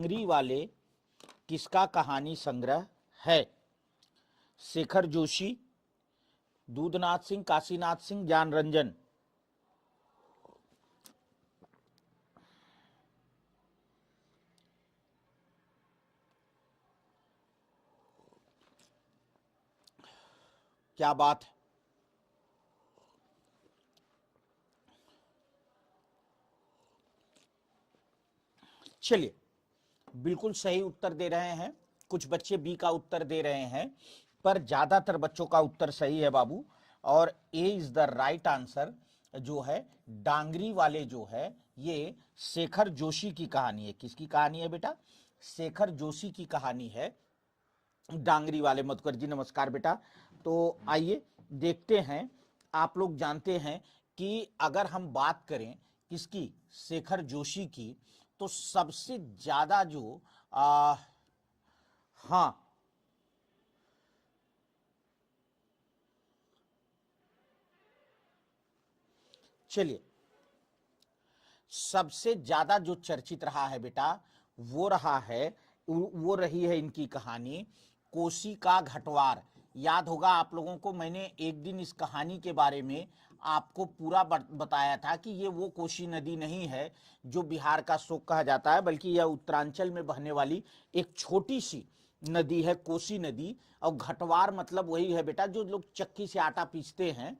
डांगरी वाले किसका कहानी संग्रह है? शेखर जोशी, दूधनाथ सिंह, काशीनाथ सिंह, ज्ञान रंजन। क्या बात है। चलिए, बिल्कुल सही उत्तर दे रहे हैं। कुछ बच्चे बी का उत्तर दे रहे हैं, पर ज्यादातर बच्चों का उत्तर सही है बाबू। और ए इज द राइट आंसर। जो है डांगरी वाले जो है ये शेखर जोशी की कहानी है। किसकी कहानी है बेटा? शेखर जोशी की कहानी है। डांगरी वाले। मधुकर जी नमस्कार बेटा। तो आइए देखते हैं। आप लोग जानते हैं कि अगर हम बात करें किसकी, शेखर जोशी की, तो सबसे ज्यादा जो हाँ, चलिए, सबसे ज्यादा जो चर्चित रहा है बेटा वो रही है इनकी कहानी कोसी का घटवार। याद होगा आप लोगों को, मैंने एक दिन इस कहानी के बारे में आपको पूरा बताया था कि ये वो कोसी नदी नहीं है जो बिहार का शोक कहा जाता है, बल्कि यह उत्तरांचल में बहने वाली एक छोटी सी नदी है, कोसी नदी। और घटवार मतलब वही है बेटा जो लोग चक्की से आटा पीसते हैं,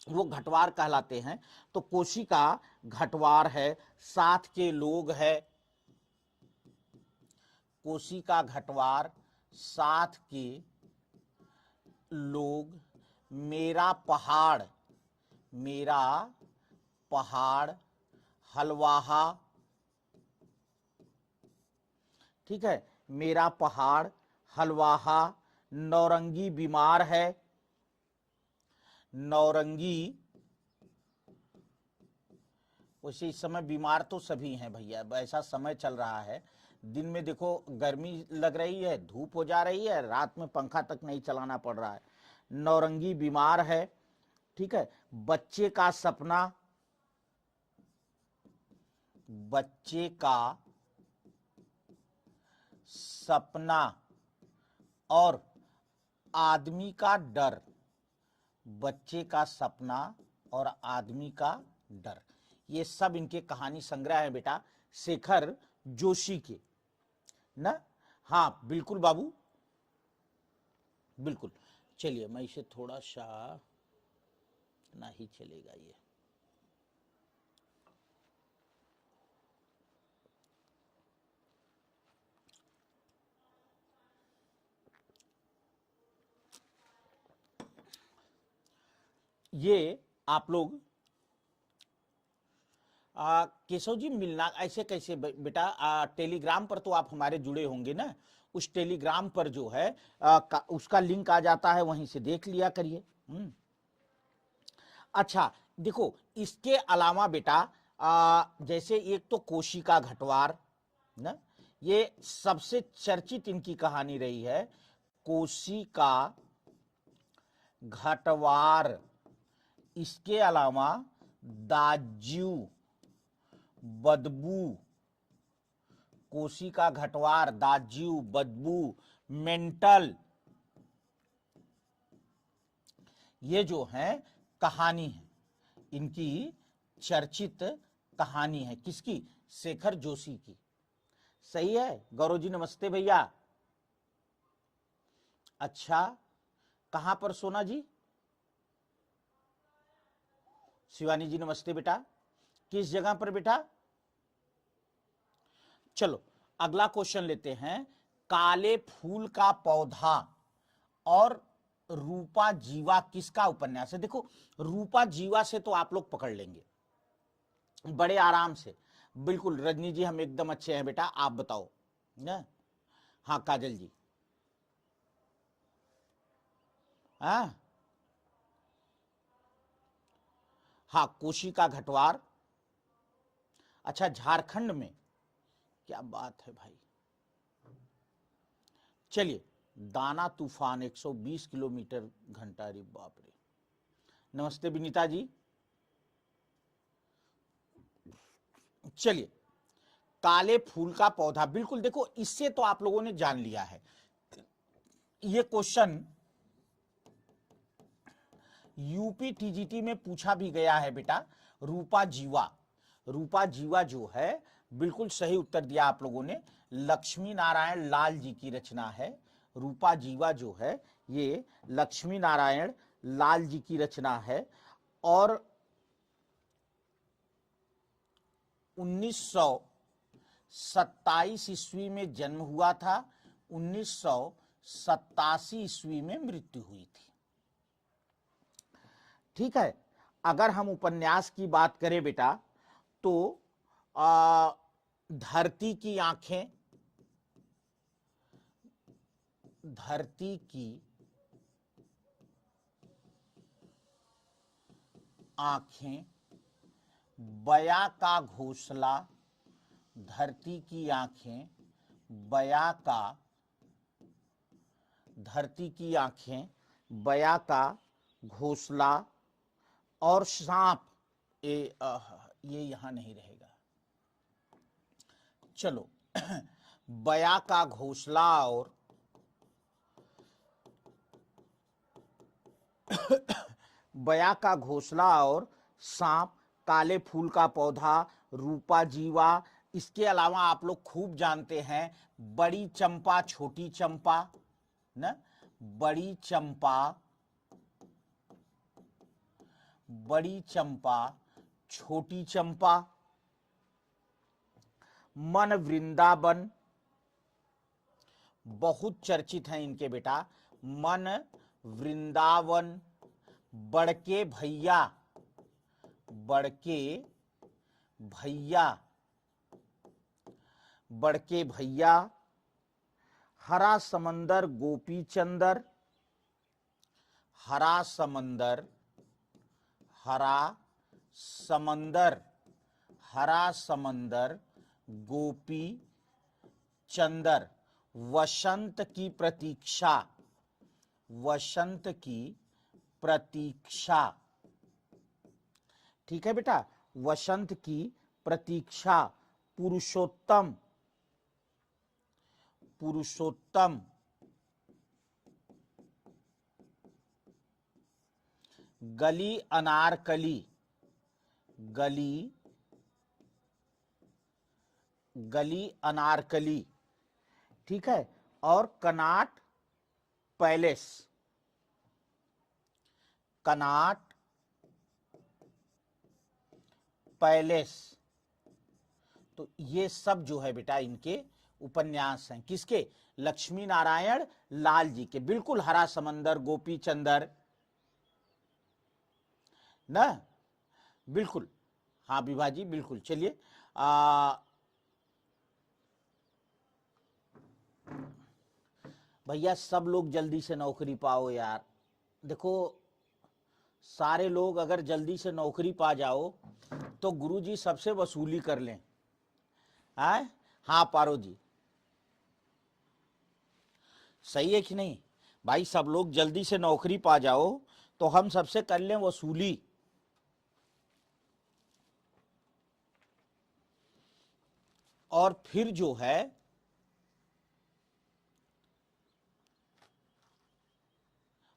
वो घटवार कहलाते हैं। तो कोसी का घटवार है, साथ के लोग है। कोसी का घटवार, साथ के लोग, मेरा पहाड़, मेरा पहाड़, हलवाहा। ठीक है, मेरा पहाड़, हलवाहा, नौरंगी बीमार है। नौरंगी, वैसे इस समय बीमार तो सभी हैं भैया, ऐसा समय चल रहा है। दिन में देखो गर्मी लग रही है, धूप हो जा रही है, रात में पंखा तक नहीं चलाना पड़ रहा है। नौरंगी बीमार है। ठीक है, बच्चे का सपना, बच्चे का सपना, और आदमी का डर। बच्चे का सपना और आदमी का डर, ये सब इनके कहानी संग्रह है बेटा शेखर जोशी के ना। हाँ बिल्कुल बाबू, बिल्कुल। चलिए मैं इसे थोड़ा सा, ना ही चलेगा ये आप लोग केशव जी मिलना ऐसे कैसे बेटा? टेलीग्राम पर तो आप हमारे जुड़े होंगे ना, उस टेलीग्राम पर जो है उसका लिंक आ जाता है, वहीं से देख लिया करिए। अच्छा देखो, इसके अलावा बेटा जैसे एक तो कोशी का घटवार ना, ये सबसे चर्चित इनकी कहानी रही है। कोशी का घटवार, इसके अलावा दाज्यू, बदबू, कोसी का घटवार, दाज्यू, बदबू, मेंटल, ये जो है कहानी है इनकी, चर्चित कहानी है। किसकी? शेखर जोशी की। सही है गौरव जी नमस्ते भैया। अच्छा, कहां पर सोना जी? शिवानी जी नमस्ते बेटा। किस जगह पर बेटा? चलो अगला क्वेश्चन लेते हैं। काले फूल का पौधा और रूपा जीवा किसका उपन्यास है? देखो रूपा जीवा से तो आप लोग पकड़ लेंगे बड़े आराम से। बिल्कुल रजनी जी हम एकदम अच्छे हैं बेटा, आप बताओ ना। हाँ काजल जी, हाँ हाँ, कोशी का घटवार। अच्छा झारखंड में, क्या बात है भाई। चलिए, दाना तूफान 120 किलोमीटर घंटा, अरे बाप रे। नमस्ते विनीता जी। चलिए, काले फूल का पौधा, बिल्कुल देखो इससे तो आप लोगों ने जान लिया है। ये क्वेश्चन यूपी टीजीटी में पूछा भी गया है बेटा। रूपा जीवा, रूपा जीवा जो है बिल्कुल सही उत्तर दिया आप लोगों ने। लक्ष्मी नारायण लाल जी की रचना है। रूपा जीवा जो है ये लक्ष्मी नारायण लाल जी की रचना है और 1927 ईस्वी में जन्म हुआ था, 1987 ईस्वी में मृत्यु हुई थी। ठीक है। अगर हम उपन्यास की बात करें बेटा तो धरती की आंखें, धरती की आंखें, बया का घोंसला, धरती की आंखें, बया का, धरती की आंखें, बया का घोंसला और सांप, ये यहां नहीं रहेगा। चलो बया का घोंसला और बया का घोंसला और सांप, काले फूल का पौधा, रूपा जीवा। इसके अलावा आप लोग खूब जानते हैं बड़ी चंपा, छोटी चंपा ना, बड़ी चंपा, बड़ी चंपा, छोटी चंपा, मन वृंदावन, बहुत चर्चित हैं इनके बेटा, मन वृंदावन, बड़के भैया, बड़के भैया, बड़के भैया, हरा समंदर, गोपी चंदर, हरा समंदर, हरा समंदर, हरा समंदर, गोपी चंदर, वसंत की प्रतीक्षा, वसंत की प्रतीक्षा। ठीक है बेटा, वसंत की प्रतीक्षा, पुरुषोत्तम, पुरुषोत्तम, गली अनारकली, गली, गली अनारकली। ठीक है। और कनाट पैलेस, कनाट पैलेस। तो ये सब जो है बेटा इनके उपन्यास हैं, किसके? लक्ष्मी नारायण लाल जी के। बिल्कुल, हरा समंदर, गोपी चंदर ना, बिल्कुल। हाँ विभा जी, बिल्कुल। चलिए भैया सब लोग जल्दी से नौकरी पाओ यार। देखो सारे लोग अगर जल्दी से नौकरी पा जाओ तो गुरुजी सबसे वसूली कर लें। हाँ पारो जी, सही है कि नहीं भाई? सब लोग जल्दी से नौकरी पा जाओ तो हम सबसे कर लें वसूली। और फिर जो है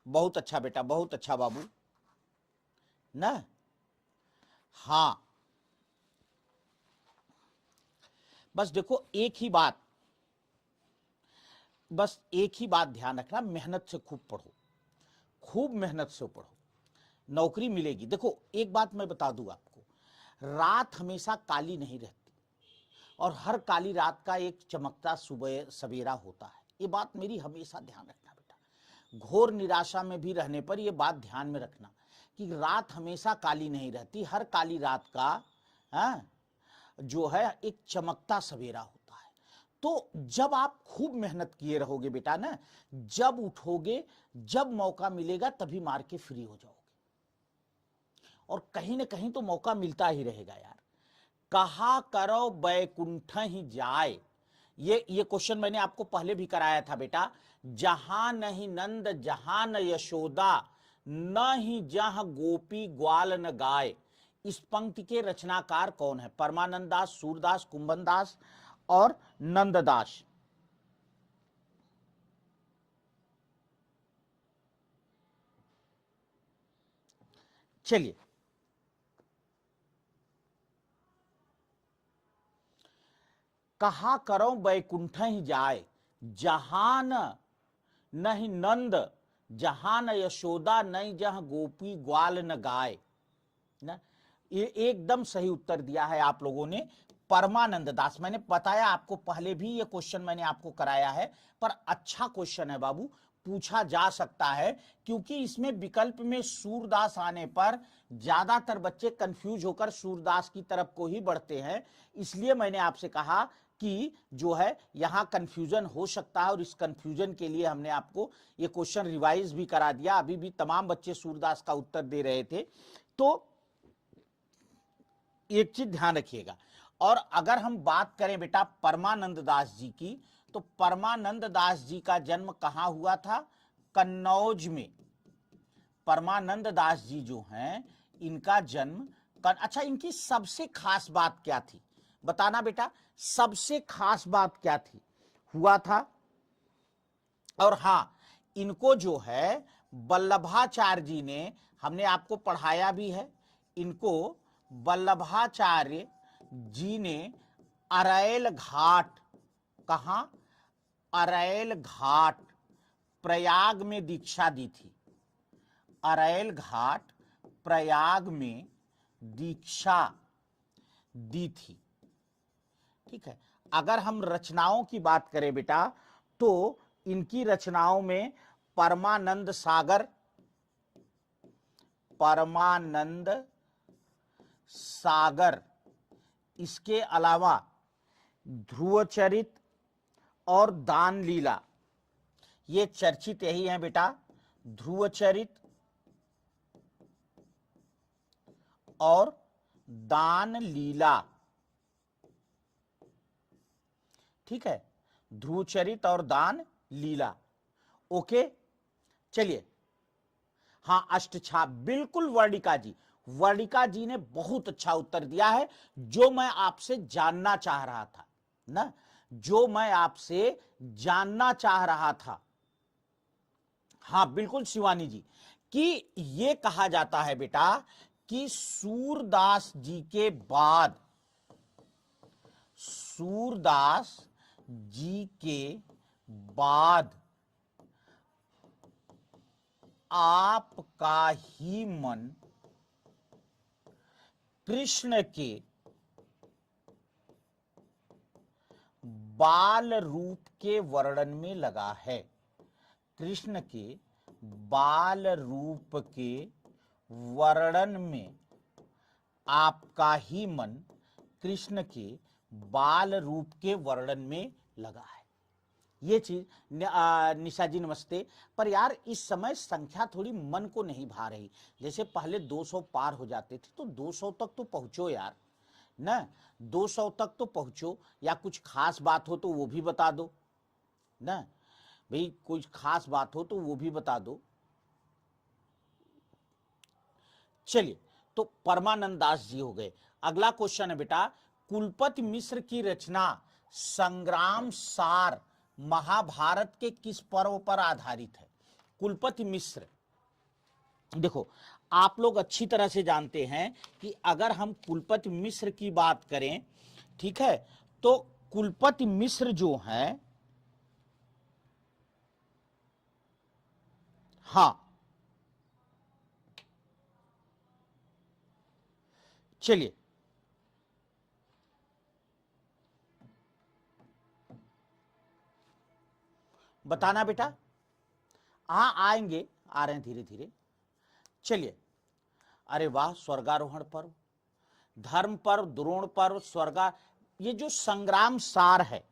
बहुत अच्छा बेटा, बहुत अच्छा बाबू ना। हाँ बस देखो एक ही बात, बस एक ही बात ध्यान रखना, मेहनत से खूब पढ़ो, खूब मेहनत से पढ़ो, नौकरी मिलेगी। देखो एक बात मैं बता दूं आपको, रात हमेशा काली नहीं रहती और हर काली रात का एक चमकता सुबह सवेरा होता है। ये बात मेरी हमेशा ध्यान रखना बेटा। घोर निराशा में भी रहने पर यह बात ध्यान में रखना कि रात हमेशा काली नहीं रहती, हर काली रात का जो है एक चमकता सवेरा होता है। तो जब आप खूब मेहनत किए रहोगे बेटा ना, जब उठोगे, जब मौका मिलेगा तभी मार के फ्री हो जाओगे। और कहीं ना कहीं तो मौका मिलता ही रहेगा यार। कहा करो बैकुंठ ही जाए, ये क्वेश्चन मैंने आपको पहले भी कराया था बेटा। जहां नहीं नंद जहां न यशोदा, न ही जहां गोपी ग्वाल न गाय। इस पंक्ति के रचनाकार कौन है? परमानंद दास, सूरदास, कुंभन दास और नंददास। चलिए, कहा करो बैकुंठ ही जाए, जहां न नहीं नंद, जहां न यशोदा, नहीं जहां गोपी ग्वाल न गाय। ना, ये एकदम सही उत्तर दिया है आप लोगों ने, परमानंद दास। मैंने बताया आपको पहले भी, ये क्वेश्चन मैंने आपको कराया है, पर अच्छा क्वेश्चन है बाबू, पूछा जा सकता है, क्योंकि इसमें विकल्प में सूरदास आने पर ज्यादातर बच्चे कंफ्यूज होकर सूरदास की तरफ को ही बढ़ते हैं। इसलिए मैंने आपसे कहा कि जो है यहां कंफ्यूजन हो सकता है, और इस कंफ्यूजन के लिए हमने आपको ये क्वेश्चन रिवाइज भी करा दिया। अभी भी तमाम बच्चे सूरदास का उत्तर दे रहे थे। तो एक चीज ध्यान रखिएगा। और अगर हम बात करें बेटा परमानंद दास जी की, तो परमानंद दास जी का जन्म कहां हुआ था? कन्नौज में। परमानंद दास जी जो हैं, इनका जन्म अच्छा, इनकी सबसे खास बात क्या थी बताना बेटा, सबसे खास बात क्या थी हुआ था? और हां, इनको जो है वल्लभाचार्य जी ने, हमने आपको पढ़ाया भी है, इनको वल्लभाचार्य जी ने अरैल घाट, कहां? अरैल घाट, प्रयाग में दीक्षा दी थी। अरैल घाट, प्रयाग में दीक्षा दी थी। ठीक है। अगर हम रचनाओं की बात करें बेटा, तो इनकी रचनाओं में परमानंद सागर, परमानंद सागर, इसके अलावा ध्रुवचरित और दान लीला, ये चर्चित यही है बेटा, ध्रुवचरित और दान लीला। ठीक है, ध्रुवचरित और दान लीला। ओके, चलिए। हाँ, अष्टछाप, बिल्कुल वर्णिका जी, वर्णिका जी ने बहुत अच्छा उत्तर दिया है, जो मैं आपसे जानना चाह रहा था ना, जो मैं आपसे जानना चाह रहा था। हाँ बिल्कुल शिवानी जी, कि ये कहा जाता है बेटा कि सूरदास जी के बाद, सूरदास जी के बाद आपका ही मन कृष्ण के बाल रूप के वर्णन में लगा है। कृष्ण के बाल रूप के वर्णन में आपका ही मन कृष्ण के बाल रूप के वर्णन में लगा है। ये चीज निशा जी नमस्ते। पर यार इस समय संख्या थोड़ी मन को नहीं भा रही, जैसे पहले 200 पार हो जाते थे, तो 200 तक तो पहुंचो यार ना, 200 तक तो पहुंचो, या कुछ खास बात हो तो वो भी बता दो ना भाई, कुछ खास बात हो तो वो भी बता दो। चलिए, तो परमानंद दास जी हो गए। अगला क्वेश्चन है बेटा, कुलपति मिश्र की रचना संग्राम सार महाभारत के किस पर्व पर आधारित है? कुलपति मिश्र, देखो आप लोग अच्छी तरह से जानते हैं कि अगर हम कुलपति मिश्र की बात करें, ठीक है, तो कुलपति मिश्र जो है, हाँ चलिए बताना बेटा। हाँ आएंगे, आ रहे हैं धीरे धीरे। चलिए, अरे वाह, स्वर्गारोहण पर्व, धर्म पर्व, द्रोण पर्व, स्वर्गा, ये जो संग्राम सार है,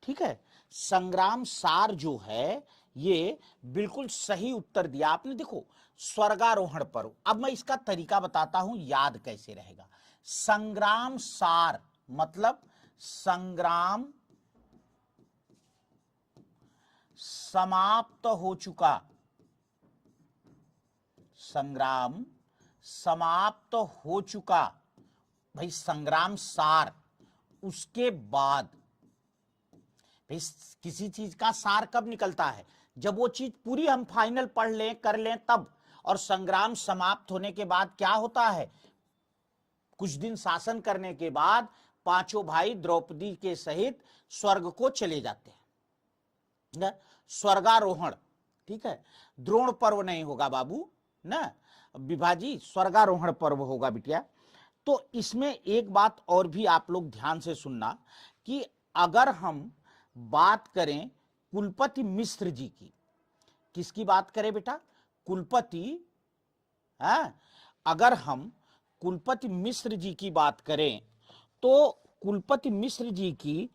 ठीक है, संग्राम सार जो है, ये बिल्कुल सही उत्तर दिया आपने। देखो स्वर्गारोहण पर्व, अब मैं इसका तरीका बताता हूं याद कैसे रहेगा। संग्राम सार मतलब संग्राम समाप्त हो चुका, संग्राम समाप्त हो चुका भाई संग्राम सार, उसके बाद भाई किसी चीज का सार कब निकलता है? जब वो चीज पूरी हम फाइनल पढ़ लें, कर लें तब। और संग्राम समाप्त होने के बाद क्या होता है? कुछ दिन शासन करने के बाद पांचों भाई द्रौपदी के सहित स्वर्ग को चले जाते हैं, स्वर्गारोहण। ठीक है, द्रोण पर्व नहीं होगा बाबू ना, विभाजी स्वर्गारोहण पर्व होगा बिटिया। तो इसमें एक बात और भी आप लोग ध्यान से सुनना कि अगर हम बात करें कुलपति मिश्र जी की, किसकी बात करें बेटा? कुलपति, है, अगर हम कुलपति मिश्र जी की बात करें तो कुलपति मिश्र जी की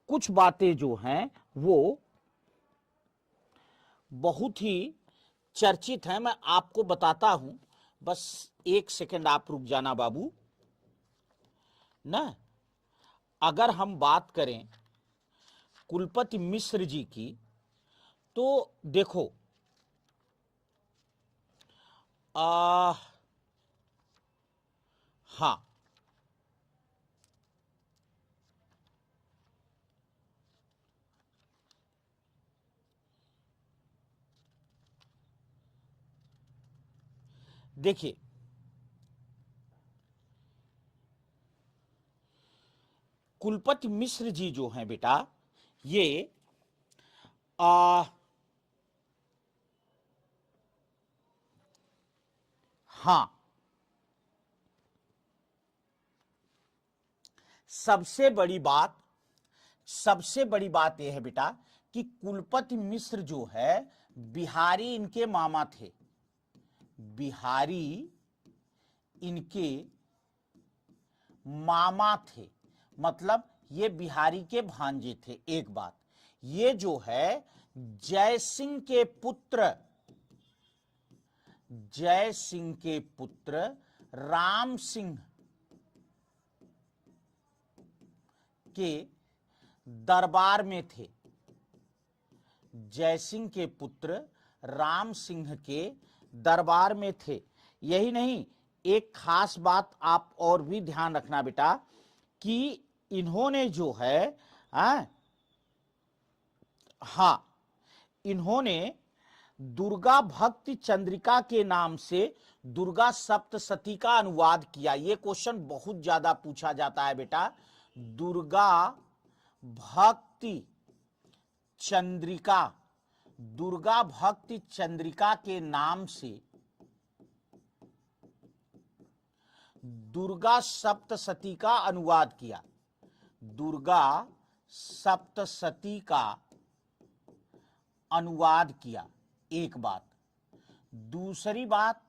कुछ बातें जो हैं वो बहुत ही चर्चित हैं। मैं आपको बताता हूं, बस एक सेकंड आप रुक जाना बाबू ना। अगर हम बात करें कुलपति मिश्र जी की तो देखो, हाँ, देखिए कुलपति मिश्र जी जो हैं बेटा, ये हाँ, सबसे बड़ी बात यह है बेटा कि कुलपति मिश्र जो है बिहारी इनके मामा थे, बिहारी इनके मामा थे, मतलब ये बिहारी के भांजे थे। एक बात ये जो है जय सिंह के पुत्र राम सिंह के दरबार में थे, जय सिंह के पुत्र राम सिंह के दरबार में थे। यही नहीं, एक खास बात आप और भी ध्यान रखना बेटा कि इन्होंने जो है हाँ, इन्होंने दुर्गा भक्ति चंद्रिका के नाम से दुर्गा सप्तशती का अनुवाद किया। ये क्वेश्चन बहुत ज्यादा पूछा जाता है बेटा। दुर्गा भक्ति चंद्रिका, दुर्गा भक्ति चंद्रिका के नाम से दुर्गा सप्तशती का अनुवाद किया, दुर्गा सप्तशती का अनुवाद किया। एक बात, दूसरी बात,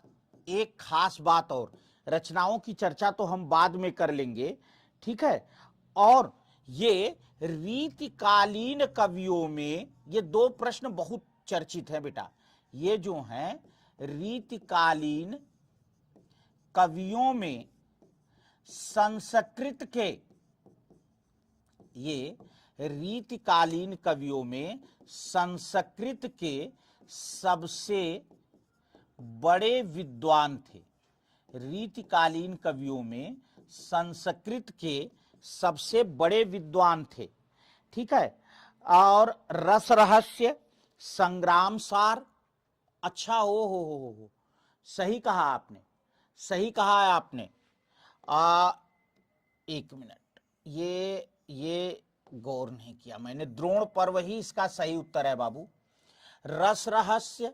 एक खास बात और, रचनाओं की चर्चा तो हम बाद में कर लेंगे, ठीक है। और ये रीतिकालीन कवियों में ये दो प्रश्न बहुत चर्चित हैं बेटा। ये जो हैं रीतिकालीन कवियों में संस्कृत के, ये रीतिकालीन कवियों में संस्कृत के सबसे बड़े विद्वान थे। रीतिकालीन कवियों में संस्कृत के सबसे बड़े विद्वान थे, ठीक है। और रस रहस्य, संग्राम सार, अच्छा हो, सही कहा आपने, सही कहा है आपने। एक मिनट, ये गौर नहीं किया मैंने, द्रोण पर्व ही इसका सही उत्तर है बाबू। रस रहस्य,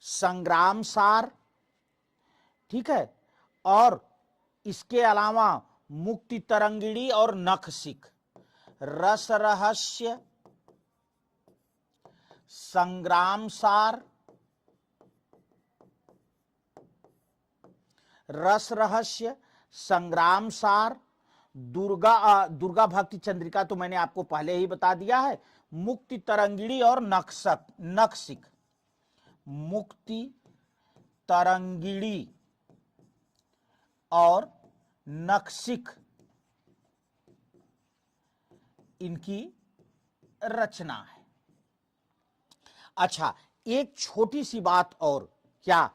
संग्राम सार, ठीक है, और इसके अलावा मुक्ति तरंगिणी और नख सिख। रस रहस्य, संग्राम सार, रस रहस्य, संग्राम सार, दुर्गा भक्ति चंद्रिका तो मैंने आपको पहले ही बता दिया है, मुक्ति तरंगिणी और नखसिख। मुक्ति तरंगिणी और नखसिख इनकी रचना है। अच्छा, एक छोटी सी बात और, क्या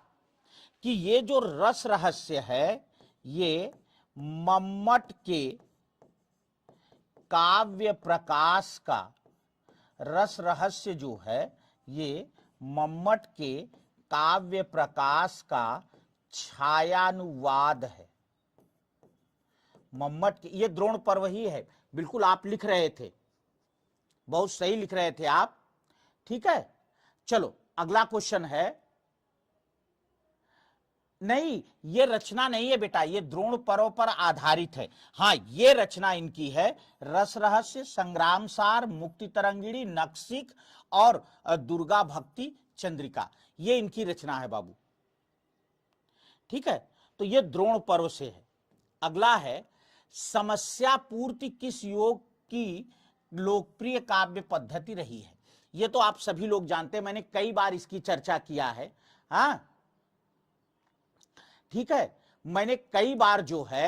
कि ये जो रस रहस्य है ये मम्मट के काव्य प्रकाश का, रस रहस्य जो है ये मम्मट के काव्य प्रकाश का छायानुवाद है। मम्मट के, ये द्रोण पर्व ही है, बिल्कुल आप लिख रहे थे, बहुत सही लिख रहे थे आप, ठीक है। चलो अगला क्वेश्चन है, नहीं ये रचना नहीं है बेटा, ये द्रोण पर्व पर आधारित है। हाँ ये रचना इनकी है, रस रहस्य, संग्राम सार, मुक्ति तरंगिणी, नक्सिक और दुर्गा भक्ति चंद्रिका, ये इनकी रचना है बाबू, ठीक है। तो ये द्रोण पर्व से है। अगला है, समस्या पूर्ति किस योग की लोकप्रिय काव्य पद्धति रही है। ये तो आप सभी लोग जानते हैं, मैंने कई बार इसकी चर्चा किया है, हाँ ठीक है। मैंने कई बार जो है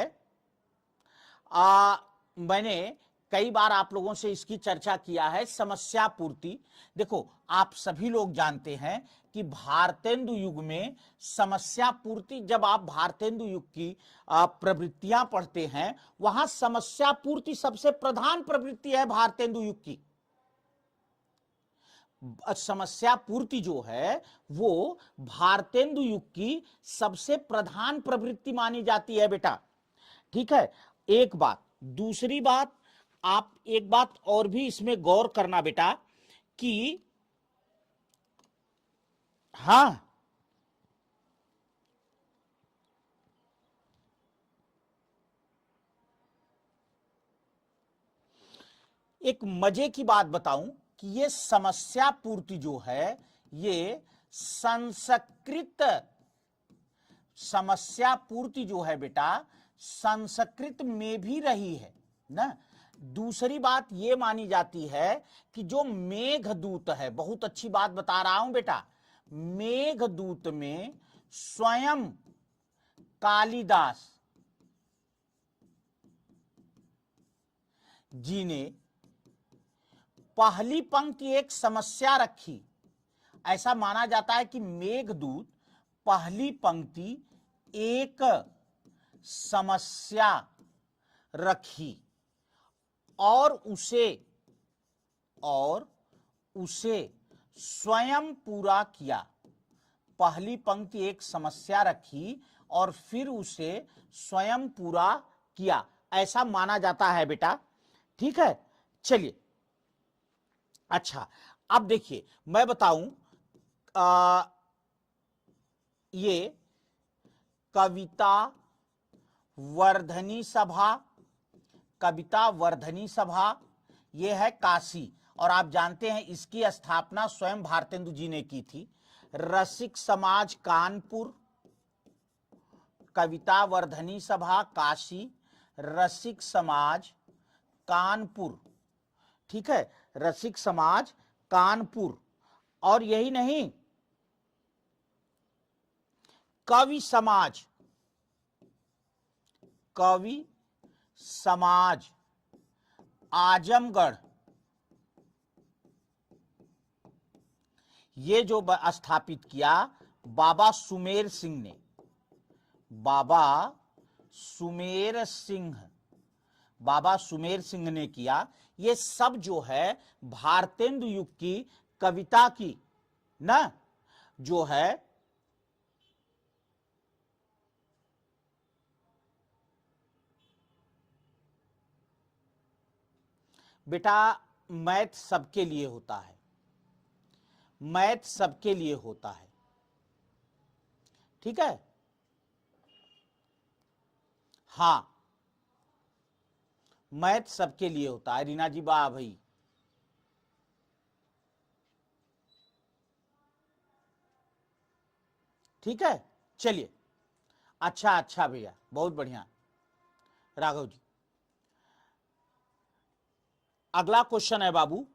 मैंने कई बार आप लोगों से इसकी चर्चा किया है। समस्या पूर्ति, देखो आप सभी लोग जानते हैं कि भारतेंदु युग में समस्या पूर्ति, जब आप भारतेंदु युग की प्रवृत्तियां पढ़ते हैं वहां समस्या पूर्ति सबसे प्रधान प्रवृत्ति है भारतेंदु युग की। समस्या पूर्ति जो है वो भारतेंदु युग की सबसे प्रधान प्रवृत्ति मानी जाती है बेटा, ठीक है। एक बात, दूसरी बात, आप एक बात और भी इसमें गौर करना बेटा कि हां एक मजे की बात बताऊं कि ये समस्या पूर्ति जो है ये संस्कृत, समस्या पूर्ति जो है बेटा संस्कृत में भी रही है ना। दूसरी बात ये मानी जाती है कि जो मेघदूत है, बहुत अच्छी बात बता रहा हूं बेटा, मेघदूत में स्वयं कालिदास जी ने पहली पंक्ति एक समस्या रखी। ऐसा माना जाता है कि मेघदूत पहली पंक्ति एक समस्या रखी और उसे स्वयं पूरा किया। पहली पंक्ति एक समस्या रखी और फिर उसे स्वयं पूरा किया, ऐसा माना जाता है बेटा, ठीक है। चलिए अच्छा, अब देखिए मैं बताऊं, ये कविता वर्धनी सभा, कविता वर्धनी सभा ये है काशी, और आप जानते हैं इसकी स्थापना स्वयं भारतेंदु जी ने की थी। रसिक समाज कानपुर, कविता वर्धनी सभा काशी, रसिक समाज कानपुर, ठीक है, रसिक समाज कानपुर। और यही नहीं, कवि समाज, कवि समाज आजमगढ़, ये जो स्थापित किया बाबा सुमेर सिंह ने, बाबा सुमेर सिंह ने किया। ये सब जो है भारतेंदु युग की कविता की ना जो है बेटा, मैथ सबके लिए होता है, मैथ सबके लिए होता है, ठीक है। हाँ मैथ सबके लिए होता है, रीना जी बा भाई, ठीक है। चलिए अच्छा भैया, बहुत बढ़िया राघव जी। अगला क्वेश्चन है बाबू,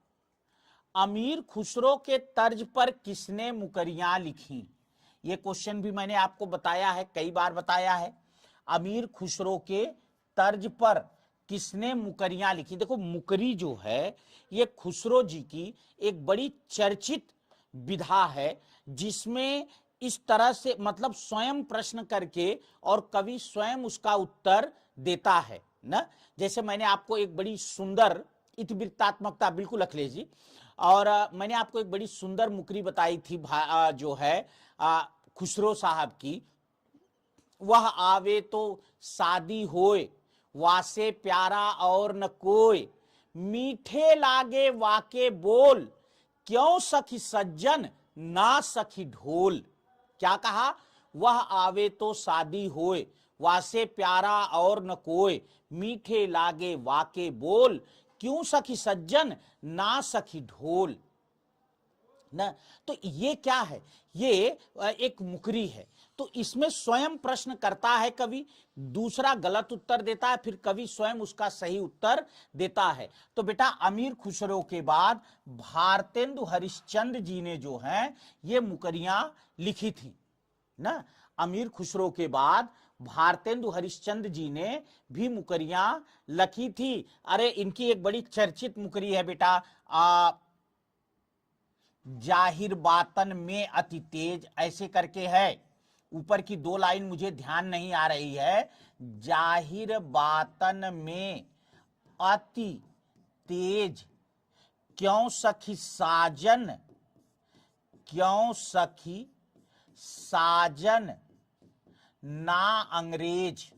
अमीर खुसरो के तर्ज पर किसने मुकरियां लिखी। ये क्वेश्चन भी मैंने आपको बताया है, कई बार बताया है। अमीर खुसरो के तर्ज पर किसने मुकरियां लिखी। देखो मुकरी जो है ये खुसरो जी की एक बड़ी चर्चित विधा है, जिसमें इस तरह से मतलब स्वयं प्रश्न करके और कवि स्वयं उसका उत्तर देता है ना। जैसे मैंने आपको एक बड़ी सुंदर इतिवृत्तात्मकता, बिल्कुल अखिलेश जी, और मैंने आपको एक बड़ी सुंदर मुकरी बताई थी जो है खुसरो साहब की, वह आवे तो शादी होए, वासे प्यारा और न कोई, मीठे लागे वाके बोल, क्यों सखी सज्जन ना सखी ढोल। क्या कहा? वह आवे तो शादी होए, वासे प्यारा और न कोई, मीठे लागे वाके बोल, क्यों सखी सज्जन ना सखी ढोल ना। तो ये क्या है? ये एक मुकरी है। तो इसमें स्वयं प्रश्न करता है कवि, दूसरा गलत उत्तर देता है, फिर कवि स्वयं उसका सही उत्तर देता है। तो बेटा अमीर खुसरो के बाद भारतेंदु हरिश्चंद्र जी ने जो है ये मुकरियां लिखी थी ना। अमीर खुसरो के बाद भारतेंदु हरिश्चंद्र जी ने भी मुकरियां लिखी थी। अरे इनकी एक बड़ी चर्चित मुकरी है बेटा, जाहिर बातन में अति तेज, ऐसे करके है। ऊपर की दो लाइन मुझे ध्यान नहीं आ रही है। जाहिर बातन में अति तेज, क्यों सखी साजन, क्यों सखी साजन ना अंग्रेज,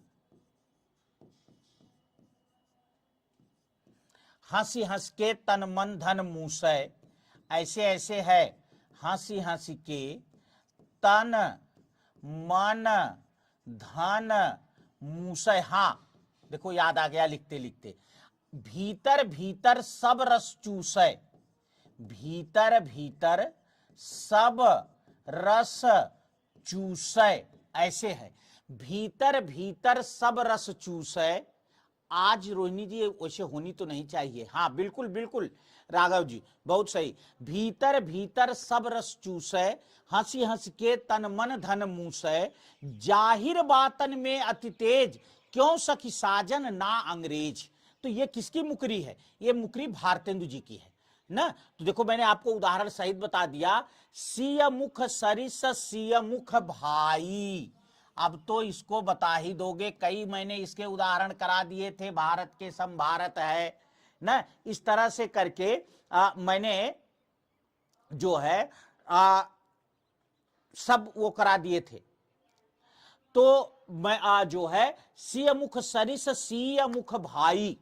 हंसी हंस के तन मन धन मूसै, ऐसे ऐसे है। हंसी हंसी के तन मन धन मूसै। हाँ देखो याद आ गया लिखते लिखते। भीतर भीतर सब रस चूसै, भीतर भीतर सब रस चूसै, ऐसे है। भीतर भीतर सब रस चूसै। आज रोहिणी जी वैसे होनी तो नहीं चाहिए। हाँ बिल्कुल बिल्कुल राघव जी, बहुत सही। भीतर भीतर सब रस चूसै, हंसी हंस के तन मन धन मूसै, जाहिर बातन में अति तेज, क्यों सखी साजन ना अंग्रेज। तो ये किसकी मुकरी है? ये मुकरी भारतेंदु जी की है ना। तो देखो मैंने आपको उदाहरण सहित बता दिया। सिय मुख सरिस सिय मुख भाई, अब तो इसको बता ही दोगे, कई मैंने इसके उदाहरण करा दिए थे। भारत के सम भारत है ना, इस तरह से करके मैंने जो है सब वो करा दिए थे। तो मैं जो है सिय मुख सरिस सिय मुख भाई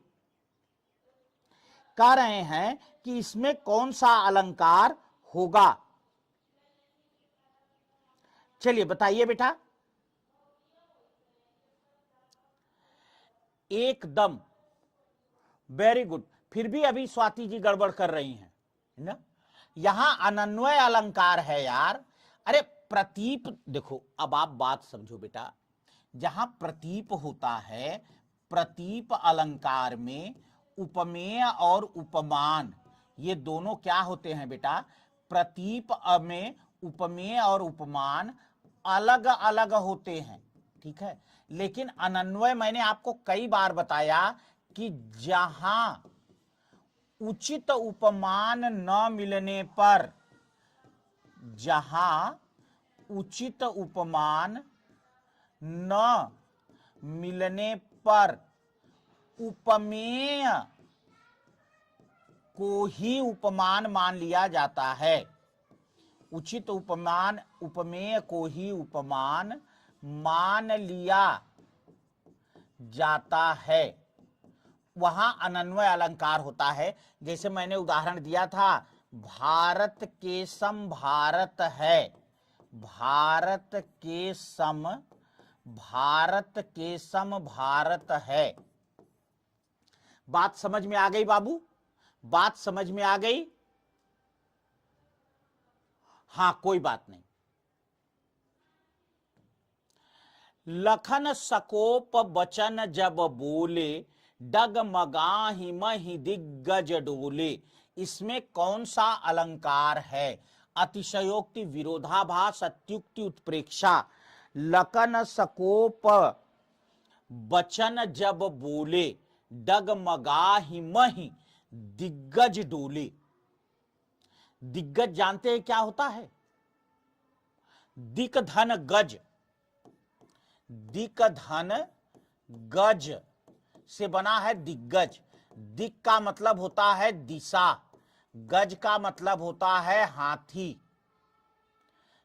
कह रहे हैं कि इसमें कौन सा अलंकार होगा? चलिए बताइए बेटा। एकदम वेरी गुड। फिर भी अभी स्वाति जी गड़बड़ कर रही हैं ना। यहां अनन्वय अलंकार है यार। अरे प्रतीप, देखो अब आप बात समझो बेटा। जहां प्रतीप होता है, प्रतीप अलंकार में उपमेय और उपमान ये दोनों क्या होते हैं बेटा? प्रतीप में उपमेय और उपमान अलग अलग होते हैं, ठीक है। लेकिन अनन्वय मैंने आपको कई बार बताया कि जहां उचित उपमान न मिलने पर, जहां उचित उपमान न मिलने पर उपमेय को ही उपमान मान लिया जाता है। उचित उपमान, उपमेय को ही उपमान मान लिया जाता है, वहां अनन्वय अलंकार होता है। जैसे मैंने उदाहरण दिया था, भारत के सम भारत है, भारत के सम, भारत के सम भारत है। बात समझ में आ गई बाबू? बात समझ में आ गई? हां कोई बात नहीं। लखन सकोप बचन जब बोले, डगमगाहि महि दिग्गज डोले। इसमें कौन सा अलंकार है? अतिशयोक्ति, विरोधाभास, अत्युक्ति, उत्प्रेक्षा। लखन सकोप बचन जब बोले, डगमगाहि महि दिग्गज डोले। दिग्गज जानते हैं क्या होता है? दिक धन गज, दिक धन गज से बना है दिग्गज। दिक का मतलब होता है दिशा, गज का मतलब होता है हाथी,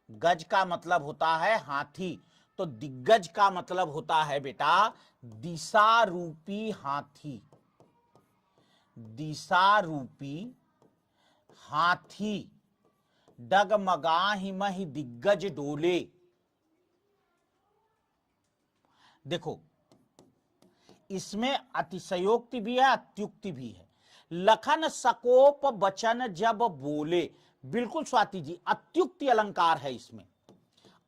गज का मतलब होता है हाथी। तो दिग्गज का मतलब होता है बेटा दिशा रूपी हाथी, दिशा रूपी हाथी। डगमगाहि महि दिग्गज डोले। देखो इसमें अतिशयोक्ति भी है, अत्युक्ति भी है। लखन सकोप बचन जब बोले, बिल्कुल स्वाति जी, अत्युक्ति अलंकार है इसमें।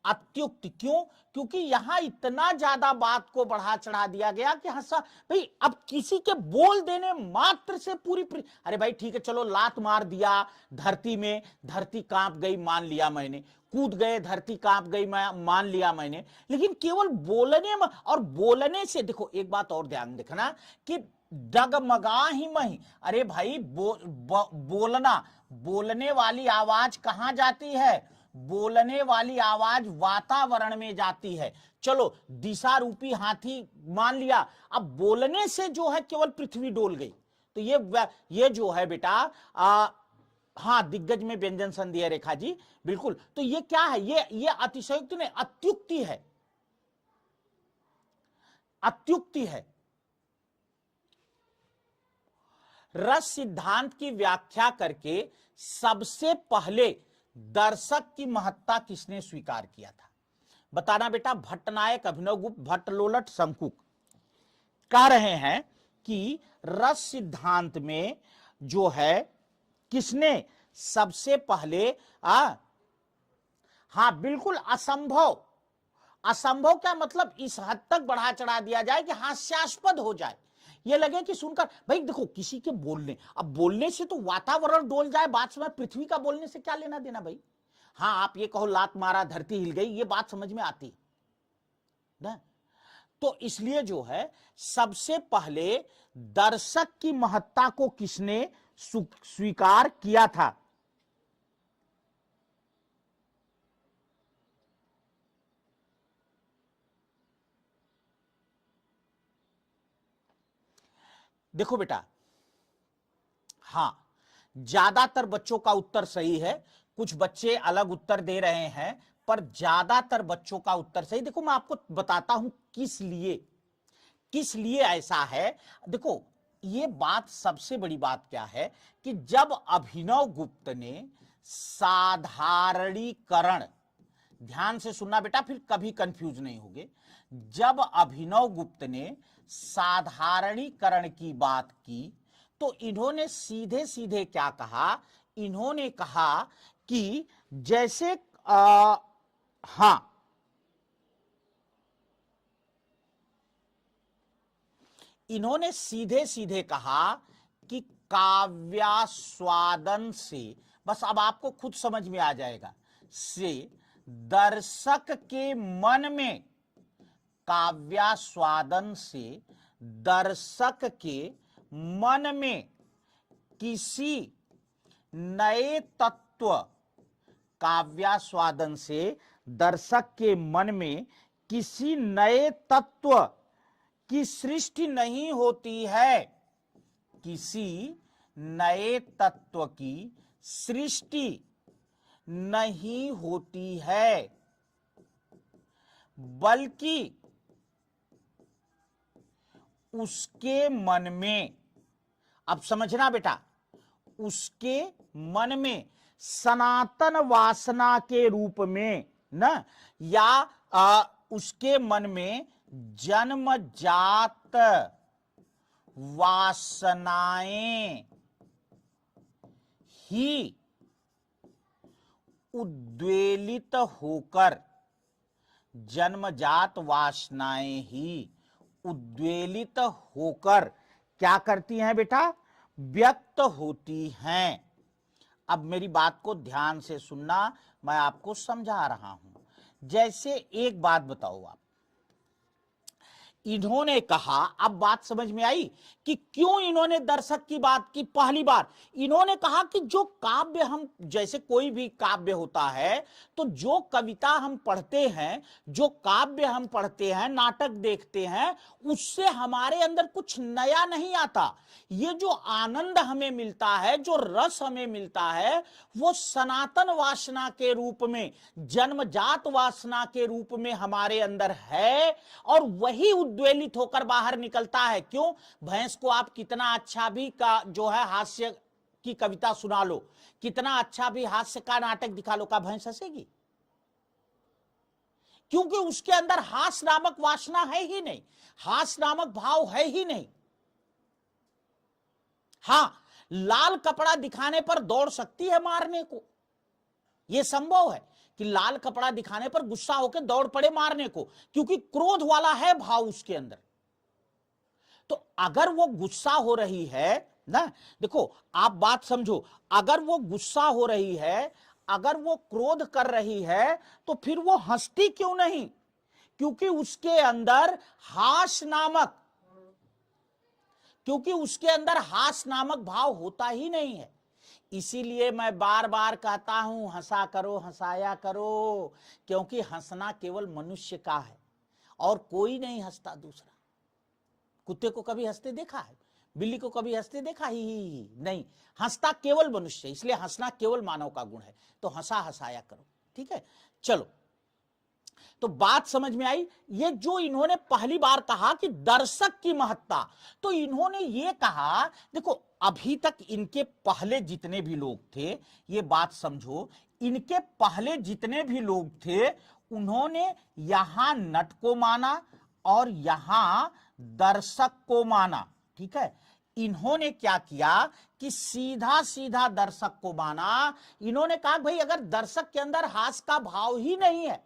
अत्युक्ति क्यों? क्योंकि यहां इतना ज्यादा बात को बढ़ा चढ़ा दिया गया कि हंसा भाई, अब किसी के बोल देने मात्र से पूरी अरे भाई ठीक है चलो लात मार दिया धरती में, धरती कांप गई मान लिया मैंने, कूद गए धरती कांप गई मान लिया मैंने, लेकिन केवल बोलने में, और बोलने से देखो एक बात और ध्यान देखना कि डगमगा ही मही, अरे भाई बोलना, बोलने वाली आवाज कहां जाती है? बोलने वाली आवाज वातावरण में जाती है। चलो दिशा रूपी हाथी मान लिया, अब बोलने से जो है केवल पृथ्वी डोल गई। तो ये जो है बेटा हाँ दिग्गज में व्यंजन संधि है रेखा जी, बिल्कुल। तो ये क्या है? ये अतिशयोक्ति नहीं, अत्युक्ति है, अत्युक्ति है। रस सिद्धांत की व्याख्या करके सबसे पहले दर्शक की महत्ता किसने स्वीकार किया था? बताना बेटा। भट्टनायक, अभिनवगुप्त, भट्टलोलट, शंकुक कह रहे हैं कि रस सिद्धांत में जो है किसने सबसे पहले हाँ बिल्कुल असंभव, असंभव क्या मतलब? इस हद तक बढ़ा चढ़ा दिया जाए कि हास्यास्पद हो जाए, ये लगे कि सुनकर भाई देखो किसी के बोलने, अब बोलने से तो वातावरण डोल जाए बात समझ, पृथ्वी का बोलने से क्या लेना देना भाई? हाँ आप ये कहो लात मारा धरती हिल गई, ये बात समझ में आती ना। तो इसलिए जो है सबसे पहले दर्शक की महत्ता को किसने स्वीकार किया था? देखो बेटा, हां ज्यादातर बच्चों का उत्तर सही है, कुछ बच्चे अलग उत्तर दे रहे हैं, पर ज्यादातर बच्चों का उत्तर सही। देखो मैं आपको बताता हूं किस लिए ऐसा है। देखो ये बात, सबसे बड़ी बात क्या है कि जब अभिनव गुप्त ने साधारणीकरण, ध्यान से सुनना बेटा फिर कभी कंफ्यूज नहीं होगे, जब अभिनव गुप्त ने साधारणीकरण की बात की तो इन्होंने सीधे सीधे क्या कहा? इन्होंने कहा कि जैसे हां इन्होंने सीधे सीधे कहा कि काव्यास्वादन से, बस अब आपको खुद समझ में आ जाएगा, से दर्शक के मन में, काव्यास्वादन से दर्शक के मन में किसी नए तत्व, काव्यास्वादन से दर्शक के मन में किसी नए तत्व की सृष्टि नहीं होती है, किसी नए तत्व की सृष्टि नहीं होती है, बल्कि उसके मन में, अब समझना बेटा, उसके मन में सनातन वासना के रूप में ना, या उसके मन में जन्मजात वासनाएं ही उद्वेलित होकर, जन्मजात वासनाएं ही उद्वेलित होकर क्या करती हैं बेटा? व्यक्त होती हैं। अब मेरी बात को ध्यान से सुनना, मैं आपको समझा रहा हूं। जैसे एक बात बताओ आप, इन्होंने कहा, अब बात समझ में आई कि क्यों इन्होंने दर्शक की बात की। पहली बार इन्होंने कहा कि जो काव्य, हम जैसे कोई भी काव्य होता है, तो जो कविता हम पढ़ते हैं, जो काव्य हम पढ़ते हैं, नाटक देखते हैं, उससे हमारे अंदर कुछ नया नहीं आता। ये जो आनंद हमें मिलता है, जो रस हमें मिलता है, वो सनातन वासना के रूप में, जन्मजात वासना के रूप में हमारे अंदर है, और वही उद्वेलित होकर बाहर निकलता है। क्यों? भैंस को आप कितना अच्छा भी का जो है हास्य की कविता सुना लो, कितना अच्छा भी हास्य का नाटक दिखा लो, का भैंस हंसेगी? क्योंकि उसके अंदर हास्य नामक वासना है ही नहीं, हास्य नामक भाव है ही नहीं। हां, लाल कपड़ा दिखाने पर दौड़ सकती है मारने को, यह संभव है कि लाल कपड़ा दिखाने पर गुस्सा होकर दौड़ पड़े मारने को, क्योंकि क्रोध वाला है भाव उसके अंदर। तो अगर वो गुस्सा हो रही है ना, देखो आप बात समझो, अगर वो गुस्सा हो रही है, अगर वो क्रोध कर रही है, तो फिर वो हंसती क्यों नहीं? क्योंकि उसके अंदर हास नामक, क्योंकि उसके अंदर हास नामक भाव होता ही नहीं है। इसीलिए मैं बार बार कहता हूं, हंसा करो, हंसाया करो, क्योंकि हंसना केवल मनुष्य का है और कोई नहीं हंसता दूसरा। कुत्ते को कभी हंसते देखा है? बिल्ली को कभी हंसते देखा ही नहीं। हंसता केवल मनुष्य, इसलिए हंसना केवल मानव का गुण है। तो हंसा हंसाया करो, ठीक है। चलो, तो बात समझ में आई। ये जो इन्होंने पहली बार कहा कि दर्शक की महत्ता, तो इन्होंने ये कहा, देखो अभी तक इनके पहले जितने भी लोग थे, ये बात समझो, इनके पहले जितने भी लोग थे, उन्होंने यहां नट को माना और यहां दर्शक को माना, ठीक है। इन्होंने क्या किया कि सीधा सीधा दर्शक को माना। इन्होंने कहा भाई अगर दर्शक के अंदर हास का भाव ही नहीं है,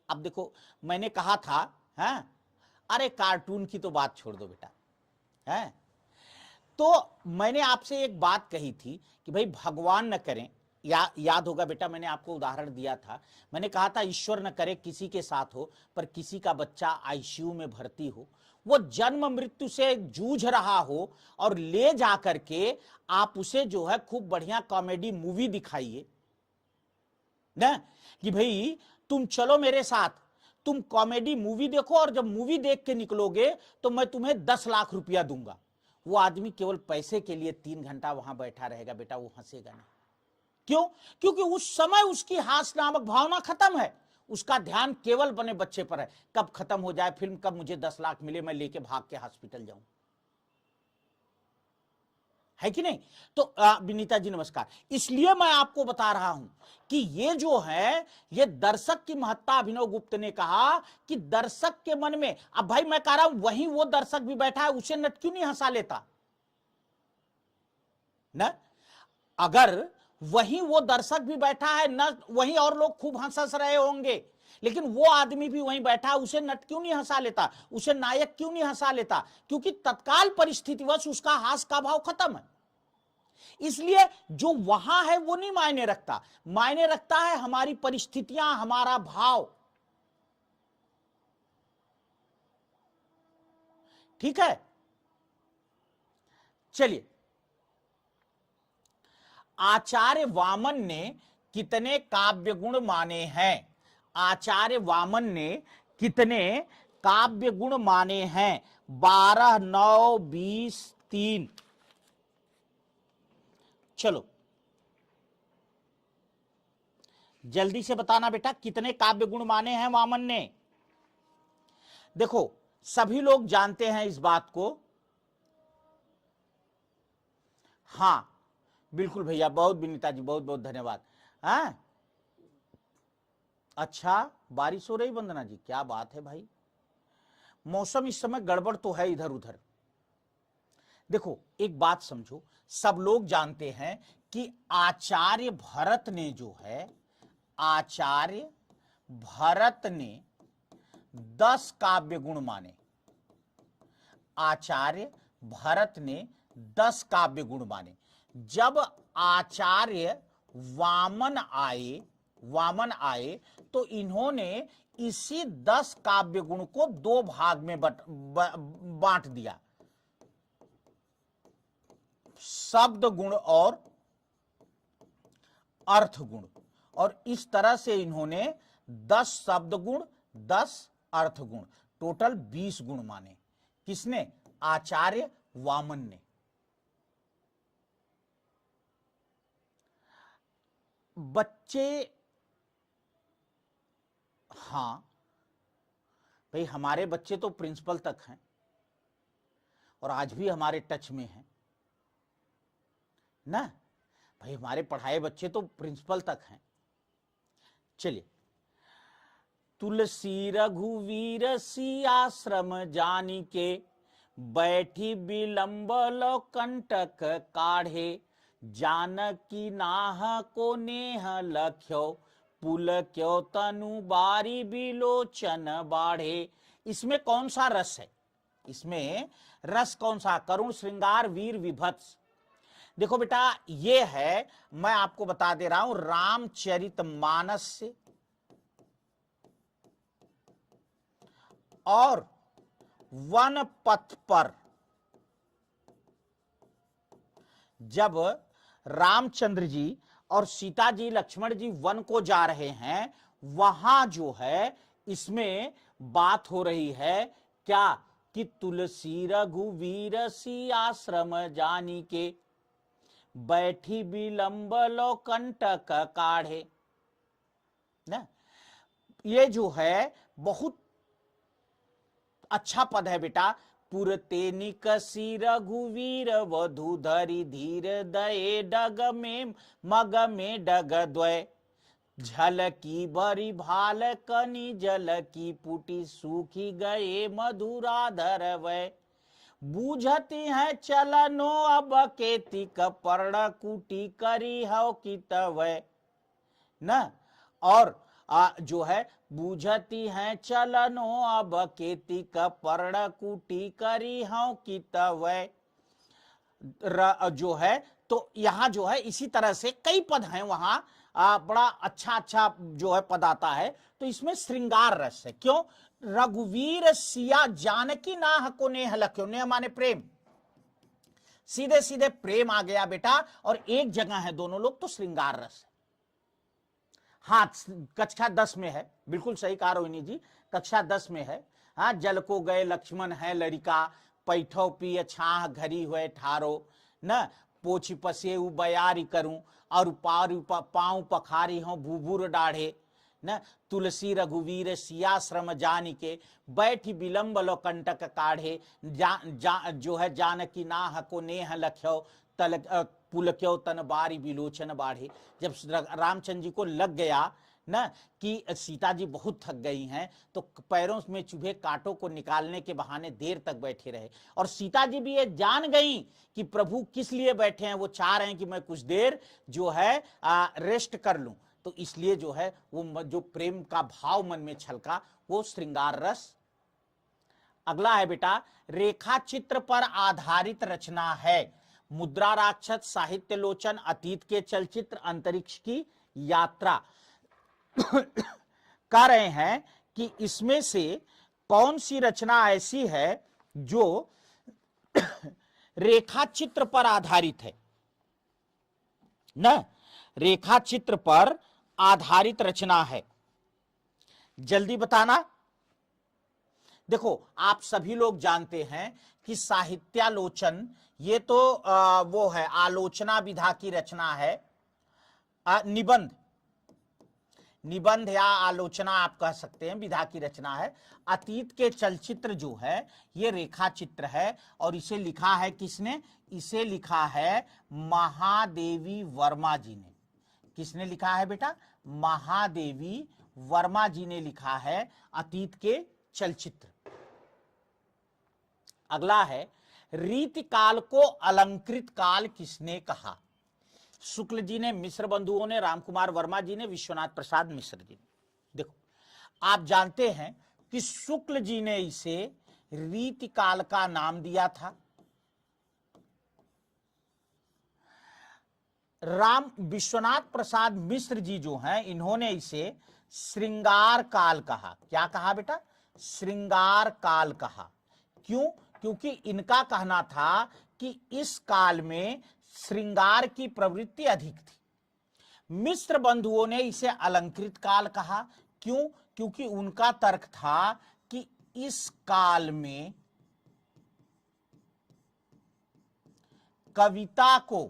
अब देखो मैंने कहा था, है, अरे कार्टून की तो बात छोड़ दो बेटा, है, तो मैंने आपसे एक बात कही थी कि भाई भगवान न करें, याद होगा बेटा, मैंने आपको उदाहरण दिया था। मैंने कहा था ईश्वर न करे किसी के साथ हो, पर किसी का बच्चा आईसीयू में भर्ती हो, वो जन्म मृत्यु से जूझ रहा हो, और ले जाकर के आप उसे जो है खूब बढ़िया कॉमेडी मूवी दिखाइए ना, कि भाई तुम चलो मेरे साथ, तुम कॉमेडी मूवी देखो, और जब मूवी देख के निकलोगे तो मैं तुम्हें 10 लाख रुपया दूंगा। वो आदमी केवल पैसे के लिए 3 घंटा वहां बैठा रहेगा बेटा, वो हंसेगा नहीं। क्यों? क्योंकि उस समय उसकी हास नामक भावना खत्म है, उसका ध्यान केवल बने बच्चे पर है। कब खत्म हो जाए फिल्म, कब मुझे 10 लाख मिले, मैं लेके भाग के हॉस्पिटल जाऊं, है कि नहीं? तो विनीता जी नमस्कार। इसलिए मैं आपको बता रहा हूं कि ये जो है, ये दर्शक की महत्ता अभिनव गुप्त ने कहा कि दर्शक के मन में, अब भाई मैं कह रहा हूं वहीं वो दर्शक भी बैठा है, उसे नट क्यों नहीं हंसा लेता ना? अगर वहीं वो दर्शक भी बैठा है न, वहीं और लोग खूब हंस रहे होंगे, लेकिन वो आदमी भी वहीं बैठा है, उसे नट क्यों नहीं हंसा लेता, उसे नायक क्यों नहीं हंसा लेता? क्योंकि तत्काल परिस्थितिवश उसका हास का भाव खत्म है। इसलिए जो वहां है वो नहीं मायने रखता, मायने रखता है हमारी परिस्थितियां, हमारा भाव, ठीक है। चलिए, आचार्य वामन ने कितने काव्य गुण माने हैं? आचार्य वामन ने कितने काव्य गुण माने हैं? 12, 9, 20, 3। चलो जल्दी से बताना बेटा, कितने काव्य गुण माने हैं वामन ने? देखो सभी लोग जानते हैं इस बात को। हां बिल्कुल भैया, बहुत विनीता जी, बहुत बहुत धन्यवाद। हाँ अच्छा, बारिश हो रही वंदना जी, क्या बात है भाई। मौसम इस समय गड़बड़ तो है इधर उधर। देखो एक बात समझो, सब लोग जानते हैं कि आचार्य भरत ने जो है, आचार्य भरत ने 10 काव्य गुण माने। आचार्य भरत ने 10 काव्य गुण माने। जब आचार्य वामन आए, वामन आए तो इन्होंने इसी 10 काव्य गुण को 2 भाग में बांट दिया, शब्द गुण और अर्थ गुण। और इस तरह से इन्होंने 10 शब्द गुण, 10 अर्थ गुण, टोटल 20 गुण माने। किसने? आचार्य वामन ने। बच्चे, हाँ भाई, हमारे बच्चे तो प्रिंसिपल तक हैं और आज भी हमारे टच में हैं ना भाई, हमारे पढ़ाए बच्चे तो प्रिंसिपल तक हैं। चलिए, तुलसी रघुवीर सियाश्रम जानी के, बैठी विलंब लो कंटक काढ़े, जानकी नाह को नेह लख्यो, पुल क्यों तनु बारी बिलोचन बाढ़े। इसमें कौन सा रस है? इसमें रस कौन सा? करुण, श्रृंगार, वीर, विभत्स। देखो बेटा, ये है, मैं आपको बता दे रहा हूं, रामचरितमानस से और वन पथ पर जब रामचंद्र जी और सीता जी, लक्ष्मण जी वन को जा रहे हैं, वहां जो है इसमें बात हो रही है क्या कि तुलसी रघुवीर सियाश्रम जानी के, बैठी विलंब लो कंटक काढ़े ना। ये जो है बहुत अच्छा पद है बेटा। पुरते निकसी रघुवीर वधु धरि धीर दये, डग में मग में डग द्वय, झल की बरी भाल कनी जल की पुटी, सूखी गए मधुराधर वय, बूझती है चलनो अब केति कपर्ण कुटी, करी हो की तवय न। और जो है, बूझती हैं चलनो अब केति कपर्ण कुटी, करी हूं की तवय, जो है तो यहां जो है इसी तरह से कई पद हैं वहां, बड़ा अच्छा अच्छा जो है पद आता है। तो इसमें श्रृंगार रस है। क्यों? रघुवीर सिया जानकी नाह को नेह लख्यो, नेह माने प्रेम, सीधे सीधे प्रेम आ गया बेटा, और एक जगह है दोनों लोग, तो श्रृंगार रस है। हाँ, कक्षा 10 में है, बिल्कुल सही कहा रोहिणी जी, कक्षा 10 में है। हाँ, जल को गए लक्ष्मण है लरिका, पैठो पिय छाह घरी हुए ठारो न, पोछ पसे बयारी करूं, और पांव पखारी हो भूभूर डाढ़े न, तुलसी रघुवीर सियाश्रम जानी के, बैठी विलंब लो कंटक काढ़े, जो है जानकी नाह को नेह लख्यो, तल पुलक्यो तन बारी बिलोचन बाढ़े। जब रामचंद्र जी को लग गया ना कि सीता जी बहुत थक गई हैं, तो पैरों में चुभे कांटों को निकालने के बहाने देर तक बैठे रहे। और सीता जी भी ये जान गई कि प्रभु किस लिए बैठे हैं, वो चाह रहे हैं कि मैं कुछ देर जो है रेस्ट कर लूं। तो इसलिए जो है वो जो प्रेम का भाव मन में छलका, वो श्रृंगार रस। अगला है बेटा, रेखा चित्र पर आधारित रचना है। मुद्रा राक्षस, साहित्य लोचन, अतीत के चलचित्र, अंतरिक्ष की यात्रा। कह रहे हैं कि इसमें से कौन सी रचना ऐसी है जो रेखा चित्र पर आधारित है न, रेखा चित्र पर आधारित रचना है। जल्दी बताना। देखो, आप सभी लोग जानते हैं कि साहित्यालोचन ये तो वो है, आलोचना विधा की रचना है। निबंध, निबंध या आलोचना आप कह सकते हैं, विधा की रचना है। अतीत के चलचित्र जो है ये रेखा चित्र है, और इसे लिखा है किसने? इसे लिखा है महादेवी वर्मा जी ने। किसने लिखा है बेटा? महादेवी वर्मा जी ने लिखा है अतीत के चलचित्र। अगला है, रीति काल को अलंकृत काल किसने कहा? शुक्ल जी ने, मिश्र बंधुओं ने, रामकुमार वर्मा जी ने, विश्वनाथ प्रसाद मिश्र जी ने। देखो, आप जानते हैं कि शुक्ल जी ने इसे रीति काल का नाम दिया था। राम विश्वनाथ प्रसाद मिश्र जी जो हैं, इन्होंने इसे श्रृंगार काल कहा। क्या कहा बेटा? श्रृंगार काल कहा। क्यों? क्योंकि इनका कहना था कि इस काल में श्रृंगार की प्रवृत्ति अधिक थी। मिश्र बंधुओं ने इसे अलंकृत काल कहा। क्यों? क्योंकि उनका तर्क था कि इस काल में कविता को,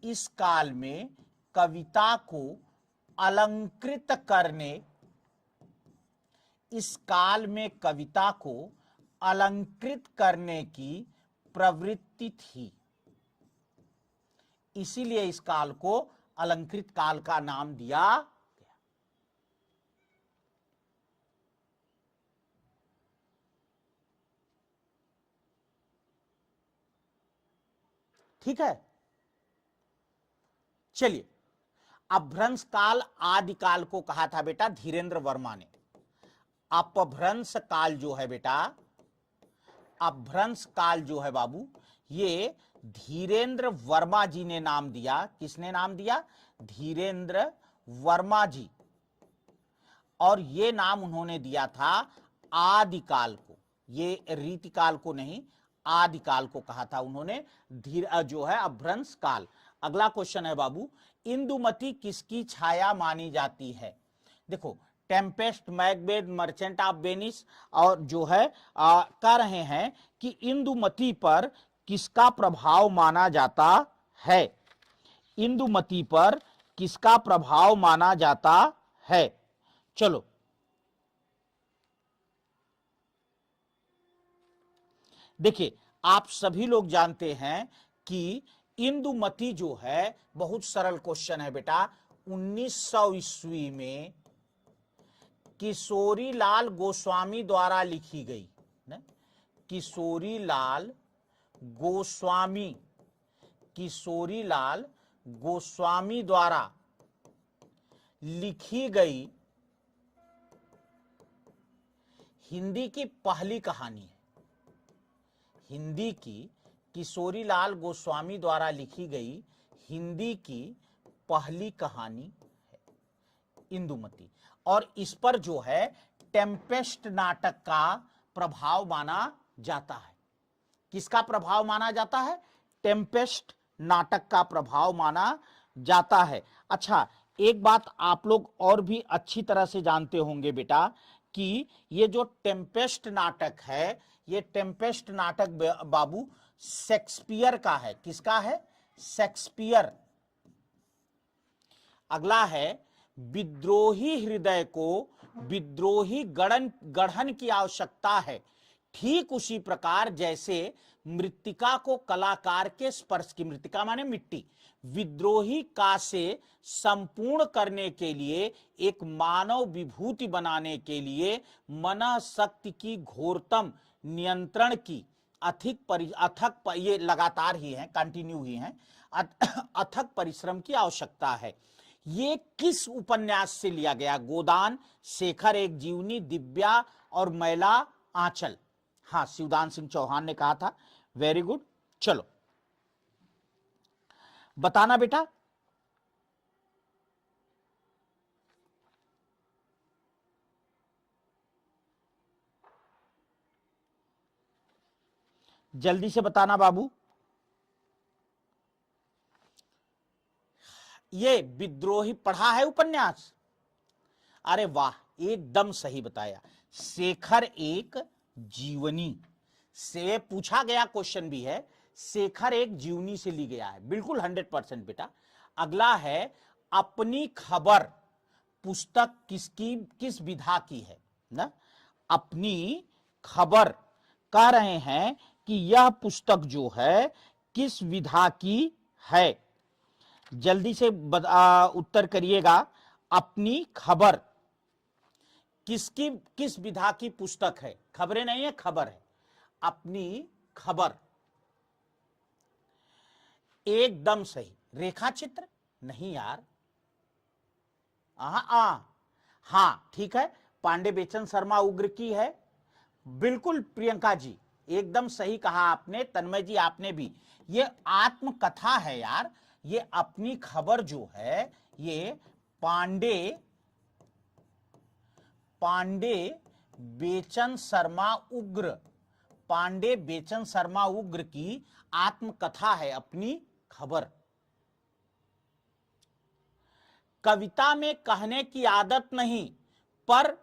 इस काल में कविता को अलंकृत करने, इस काल में कविता को अलंकृत करने की प्रवृत्ति थी, इसीलिए इस काल को अलंकृत काल का नाम दिया गया। ठीक है, चलिए। अपभ्रंश काल आदिकाल को कहा था बेटा धीरेन्द्र वर्मा ने। अपभ्रंश काल जो है बेटा, अपभ्रंश काल जो है बाबू, ये धीरेन्द्र वर्मा जी ने नाम दिया। किसने नाम दिया? धीरेन्द्र वर्मा जी। और ये नाम उन्होंने दिया था आदिकाल को, ये रीतिकाल को नहीं, आदिकाल को कहा था उन्होंने, जो है अपभ्रंश काल। अगला क्वेश्चन है बाबू, इंदुमती किसकी छाया मानी जाती है? देखो, Tempest, Macbeth, merchant of Venice और जो है कह रहे हैं कि इंदुमती पर किसका प्रभाव माना जाता है? इंदुमती पर किसका प्रभाव माना जाता है? चलो, देखिए, आप सभी लोग जानते हैं कि इंदुमती जो है, बहुत सरल क्वेश्चन है बेटा, 1900 ईस्वी में किशोरी लाल गोस्वामी द्वारा लिखी गई। किशोरी लाल गोस्वामी, किशोरी लाल गोस्वामी द्वारा लिखी गई हिंदी की पहली कहानी है। हिंदी की किशोरी लाल गोस्वामी द्वारा लिखी गई हिंदी की पहली कहानी है इंदुमती। और इस पर जो है टेम्पेस्ट नाटक का प्रभाव माना जाता है। किसका प्रभाव माना जाता है? टेम्पेस्ट नाटक का प्रभाव माना जाता है। अच्छा, एक बात आप लोग और भी अच्छी तरह से जानते होंगे बेटा कि ये जो टेम्पेस्ट नाटक है, ये टेम्पेस्ट नाटक बाबू शेक्सपियर का है। किसका है? शेक्सपियर। अगला है, विद्रोही हृदय को विद्रोही गढ़न की आवश्यकता है, ठीक उसी प्रकार जैसे मृत्तिका को कलाकार के स्पर्श की, मृत्तिका माने मिट्टी, विद्रोही का से संपूर्ण करने के लिए, एक मानव विभूति बनाने के लिए मन शक्ति की घोरतम नियंत्रण की अथक ये लगातार ही है, कंटिन्यू ही है, अथक परिश्रम की आवश्यकता है। ये किस उपन्यास से लिया गया? गोदान, शेखर एक जीवनी, दिव्या और मैला आंचल। हाँ, शिवदान सिंह चौहान ने कहा था। Very good. चलो बताना बेटा। जल्दी से बताना बाबू। ये विद्रोही पढ़ा है उपन्यास? अरे वाह, एकदम सही बताया। शेखर एक जीवनी से पूछा गया क्वेश्चन भी है, शेखर एक जीवनी से ली गया है, बिल्कुल 100% बेटा। अगला है, अपनी खबर पुस्तक किसकी, किस विधा की है ना? अपनी खबर कह रहे हैं कि यह पुस्तक जो है किस विधा की है? जल्दी से उत्तर करिएगा। अपनी खबर किसकी, किस विधा की पुस्तक है? खबरें नहीं है, खबर है। अपनी खबर एकदम सही। रेखा चित्र नहीं यार। हाँ ठीक है, पांडे बेचन शर्मा उग्र की है। बिल्कुल प्रियंका जी, एकदम सही कहा आपने। तन्मय जी आपने भी। ये आत्मकथा है यार, ये अपनी खबर जो है ये पांडे बेचन शर्मा उग्र, पांडे बेचन शर्मा उग्र की आत्मकथा है अपनी खबर। कविता में कहने की आदत नहीं, पर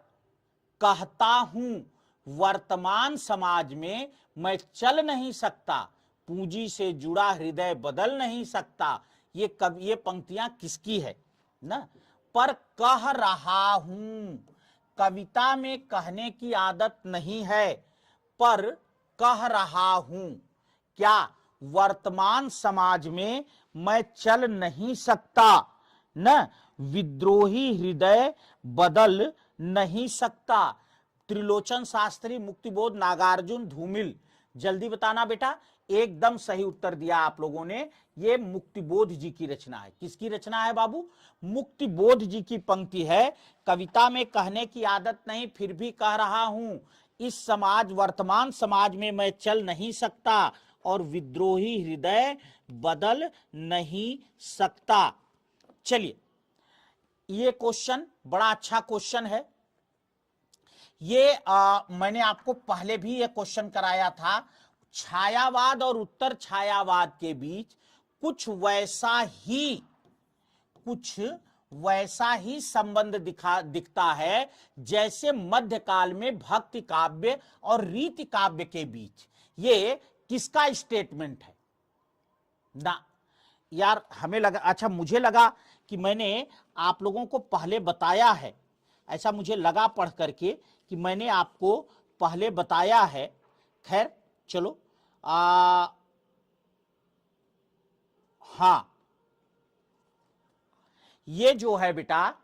कहता हूं वर्तमान समाज में मैं चल नहीं सकता, पूंजी से जुड़ा हृदय बदल नहीं सकता। ये पंक्तियां किसकी है ना? पर कह रहा हूं, कविता में कहने की आदत नहीं है, पर कह रहा हूं क्या वर्तमान समाज में मैं चल नहीं सकता, न विद्रोही हृदय बदल नहीं सकता। त्रिलोचन शास्त्री, मुक्तिबोध, नागार्जुन, धूमिल। जल्दी बताना बेटा, एकदम सही उत्तर दिया आप लोगों ने। ये मुक्तिबोध जी की रचना है। किसकी रचना है बाबू? मुक्तिबोध जी की पंक्ति है, कविता में कहने की आदत नहीं फिर भी कह रहा हूं, इस समाज वर्तमान समाज में मैं चल नहीं सकता और विद्रोही हृदय बदल नहीं सकता। चलिए, ये क्वेश्चन बड़ा अच्छा क्वेश्चन है। ये मैंने आपको पहले भी ये क्वेश्चन कराया था। छायावाद और उत्तर छायावाद के बीच कुछ वैसा ही संबंध दिखता है जैसे मध्यकाल में भक्ति काव्य और रीति काव्य के बीच। ये किसका स्टेटमेंट है ना यार? हमें लगा, अच्छा मुझे लगा कि मैंने आप लोगों को पहले बताया है, ऐसा मुझे लगा पढ़ करके कि मैंने आपको पहले बताया है। खैर चलो, हाँ ये जो है बेटा,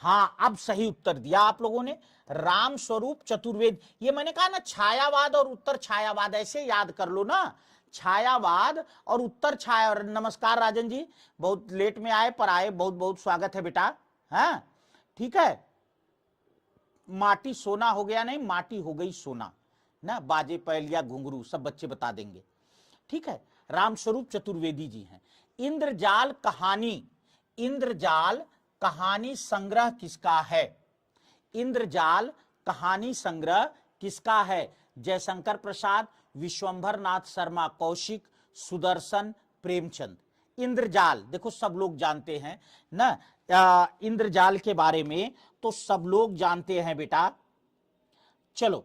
हाँ अब सही उत्तर दिया आप लोगों ने। राम स्वरूप चतुर्वेद, ये मैंने कहा ना छायावाद और उत्तर छायावाद, ऐसे याद कर लो ना, छायावाद और उत्तर छाया। नमस्कार राजन जी, बहुत लेट में आए पर आए, बहुत बहुत स्वागत है बेटा। हाँ ठीक है, माटी सोना हो गया नहीं, माटी हो गई सोना ना, बाजे पहलिया घुंघरू सब बच्चे बता देंगे। ठीक है, रामस्वरूप चतुर्वेदी जी हैं। इंद्रजाल कहानी संग्रह किसका है? इंद्रजाल कहानी संग्रह किसका है? जयशंकर प्रसाद, विश्वंभर नाथ शर्मा कौशिक, सुदर्शन, प्रेमचंद। इंद्रजाल देखो सब लोग जानते हैं ना, इंद्रजाल के बारे में तो सब लोग जानते हैं बेटा। चलो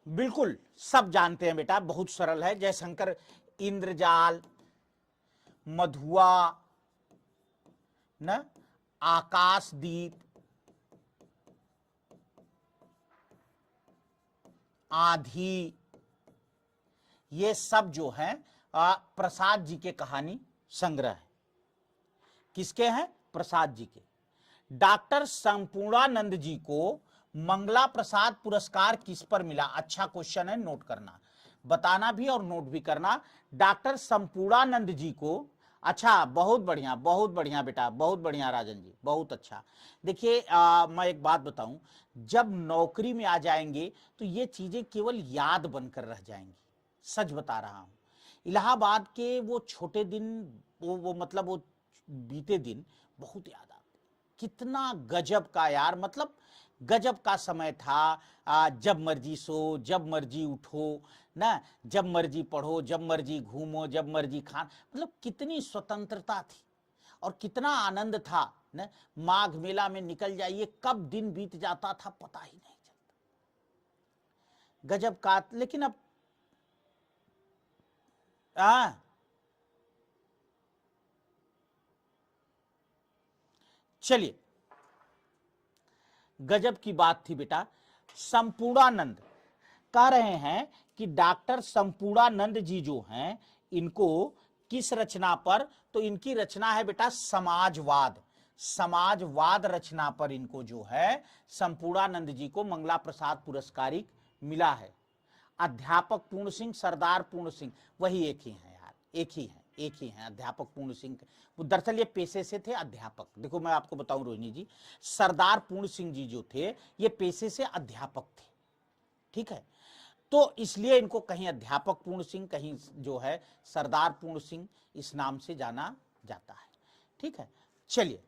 बिल्कुल सब जानते हैं बेटा, बहुत सरल है। जयशंकर, इंद्रजाल, मधुआ न, आकाशदीप, आंधी, ये सब जो हैं प्रसाद जी के कहानी संग्रह है। किसके हैं? प्रसाद जी के। डॉक्टर संपूर्णानंद जी को मंगला प्रसाद पुरस्कार किस पर मिला? अच्छा क्वेश्चन है, नोट करना, बताना भी और नोट भी करना। डॉक्टर संपूर्णानंद जी को, अच्छा बहुत बढ़िया बेटा, बहुत बढ़िया राजन जी, बहुत अच्छा। देखिए मैं एक बात बताऊं, जब नौकरी में आ जाएंगे तो ये चीजें केवल याद बनकर रह जाएंगी, सच बता रहा हूं। इलाहाबाद के वो छोटे दिन, वो मतलब वो बीते दिन बहुत याद आते। कितना गजब का यार, मतलब गजब का समय था। जब मर्जी सो, जब मर्जी उठो ना, जब मर्जी पढ़ो, जब मर्जी घूमो, जब मर्जी खा, मतलब कितनी स्वतंत्रता थी और कितना आनंद था ना। माघ मेला में निकल जाइए, कब दिन बीत जाता था पता ही नहीं चलता, गजब का। लेकिन अब चलिए, गजब की बात थी बेटा। संपूर्णानंद कह रहे हैं कि डॉक्टर संपूर्णानंद जी जो हैं, इनको किस रचना पर? तो इनकी रचना है बेटा समाजवाद। समाजवाद रचना पर इनको जो है संपूर्णानंद जी को मंगला प्रसाद पुरस्कार मिला है। अध्यापक पूर्ण सिंह, सरदार पूर्ण सिंह, वही एक ही है यार, एक ही है, एक ही हैं, अध्यापक पूर्ण सिंह। वो दरअसल ये पेशे से थे अध्यापक। देखो मैं आपको बताऊं रोहिणी जी, सरदार पूर्ण सिंह जी जो थे ये पेशे से अध्यापक थे, ठीक है। तो इसलिए इनको कहीं अध्यापक पूर्ण सिंह, कहीं जो है सरदार पूर्ण सिंह इस नाम से जाना जाता है, ठीक है। चलिए,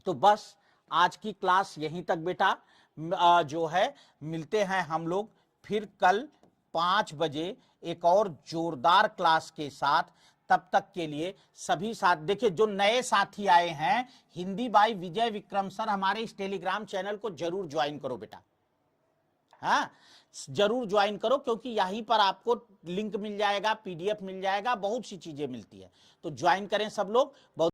तो बस आज की क्लास यहीं तक बेटा। जो है मिलते हैं हम लोग फिर कल 5 बजे एक और जोरदार क्लास के साथ। तब तक के लिए सभी साथ देखिए, जो नए साथी आए हैं, Hindi by Vijay Vikram sir, हमारे इस टेलीग्राम चैनल को जरूर ज्वाइन करो बेटा, हाँ जरूर ज्वाइन करो, क्योंकि यहीं पर आपको लिंक मिल जाएगा, पीडीएफ मिल जाएगा, बहुत सी चीजें मिलती है। तो ज्वाइन करें सब लोग। बहुत